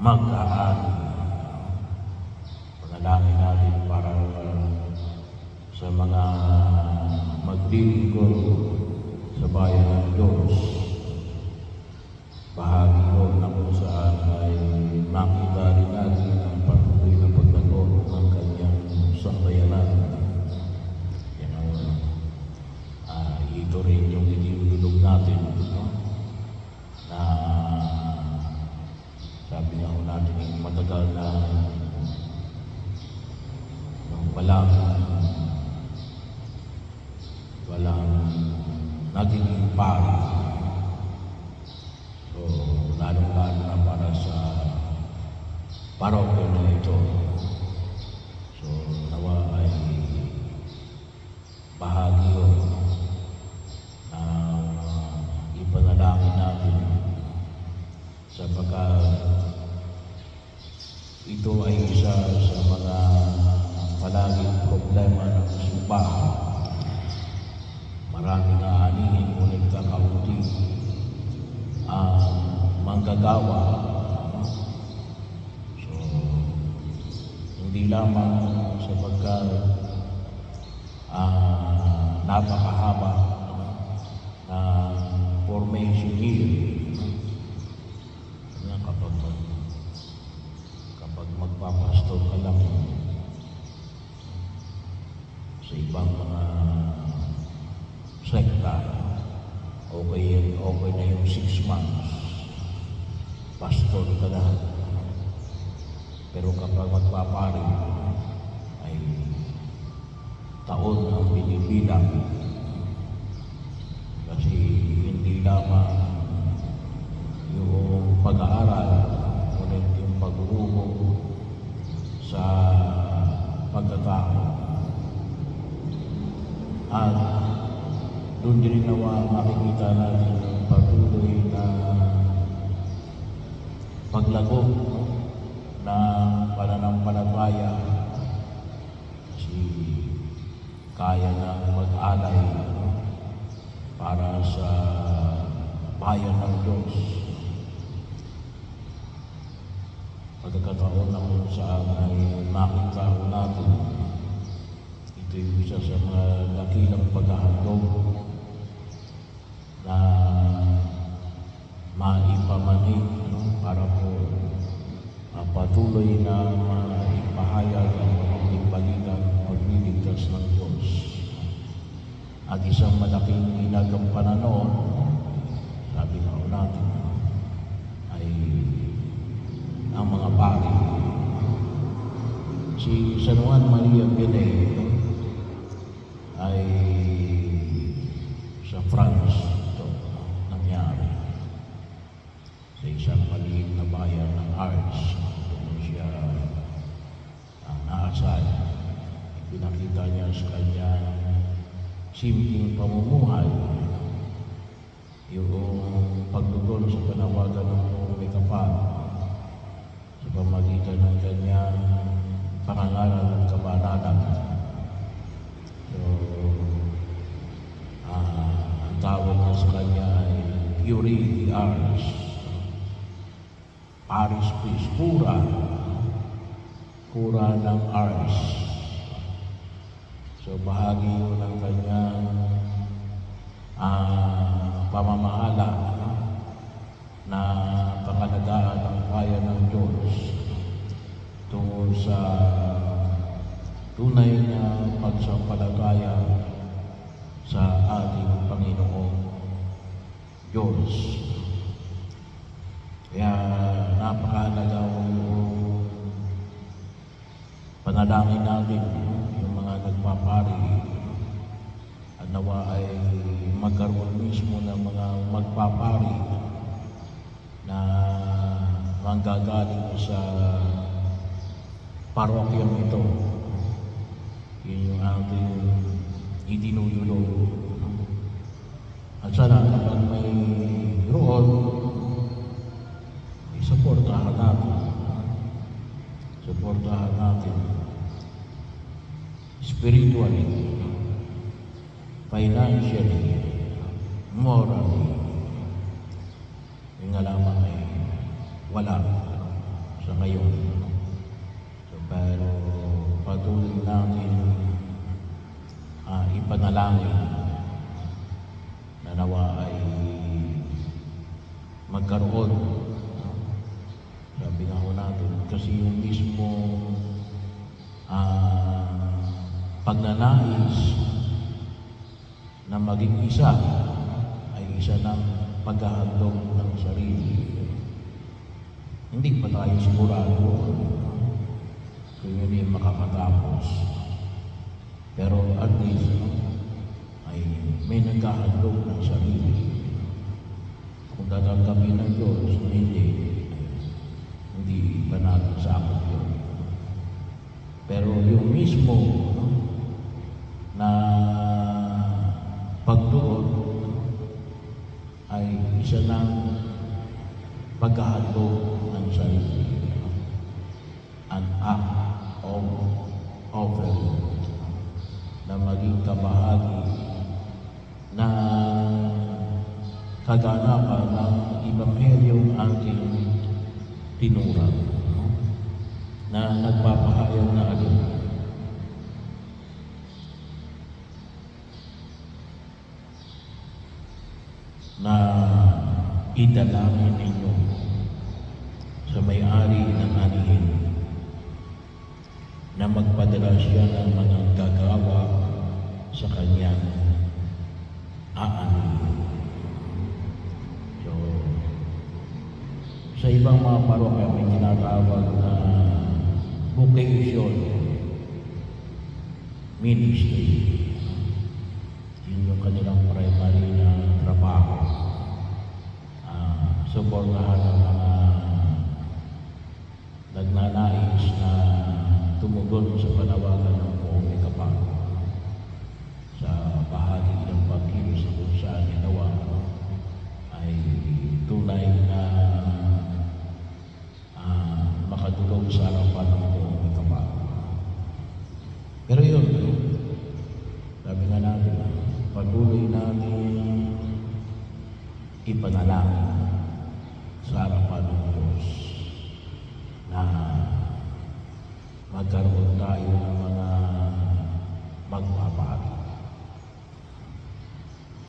mag-aani. Panalangin natin para sa mga maglilingkod sa bayan ng Diyos. Bahagi yun na kung saan ay makita rin natin ang patuloy na paglagot ng kanyang sambayanan. Ito rin yung inilulog natin, no? Na sabi nga ho natin yung matagal na walang naging pari. So, lalong-lalo na para sa parokya na ito. So, nawa ay bahagi yun na ipanalangin natin sapagkat ito ay isa sa mga palaging problema ng simbahan. Maraming aanihin, ngunit kakaunti ang manggagawa. So, hindi lamang sapagkat napakahaba na formation year. Kapag magpapastor ka lang sa ibang mga sekta, okay na yung 6 months, pastor ka na. Pero kapag magpapari, ay taon ang binibilang. Kasi hindi lamang yung pag-aaral, ngunit yung pag-uubog sa pagkatao. At doon din nawa makikita natin ang patuloy na paglago, no? ng pananampalataya. Kasi kaya na mag-alay, no? para sa bayan ng Diyos. Pagkakataon na kung saan ay makita ko natin, ito yung isa sa mga dakilang paghahandog na maipamanhid, no? para po patuloy na maipahayag ang mabuting balita ng pagliligtas ng Diyos. At isang malaking ginagampanan noon, sabi nga natin, ay ang mga pari. Si San Juan Maria Vianney ay sa France ito nangyari. Sa isang maliit na bayan ng Arts, doon siya naasal. Pinakita niya sa kanyang simpleng pamumuhay yung pagtugon sa panawagan ng may kapal sa pamagitan ng kanyang pangangaral at kabanalan. So, ang tawag na sa kanya ay Curie de Ars, Paris Peace, pura ng Ars. So, bahagi yun ng kanyang pamamahala na pangalagaan ng bayan ng Diyos tungo sa tunay na pagsampalataya sa ating Panginoong Diyos. Kaya napakahalaga yung panalangin natin, yung mga nagpapari, at nawa ay magkaroon mismo ng mga magpapari na manggagaling sa parokyang ito. Yun yung ating idinudulog. At sana kapag may roon, suportahan natin spiritually, financially, morally. Yung nga lamang ay wala sa ngayon. So, pero patuloy natin ipanalangin na nawa ay magkaroon. Sabi nga ho natin, kasi yung mismo pagnanais na maging isa ay isa ng paghahandog ng sarili. Hindi pa tayo sigurado kung yun ay makakatapos. Pero at least ay may naghahandog ng sarili. Kung tatanggapin ng Diyos, hindi pa natin sakop yun. Pero yung mismo na pagtuon ay isa ng paghahandog ng sarili. An act of offering na maging kabahagi na kaganapan ng Ebanghelyo ating tinurang na nagpapahayag na alin na idalangin ninyo sa may-ari ng anihin na magpadala siya ng mga gagawa sa kanyang aanihin. So, sa ibang mga parokya may tinatawag na vocation ministry. Yun yung kanilang primary na trabaho. Suportahan ang mga nagnanais na tumugon sa panawagan ng buong ikapag sa bahagi ng pagkilos sa kung saan ginawa ay tunay na makatulong sa harapan ng buong ikapag. Pero yun, sabi nga natin, patuloy natin ipanalangin sa harapan ng Diyos na magkaroon tayo ng mga magpapahagi.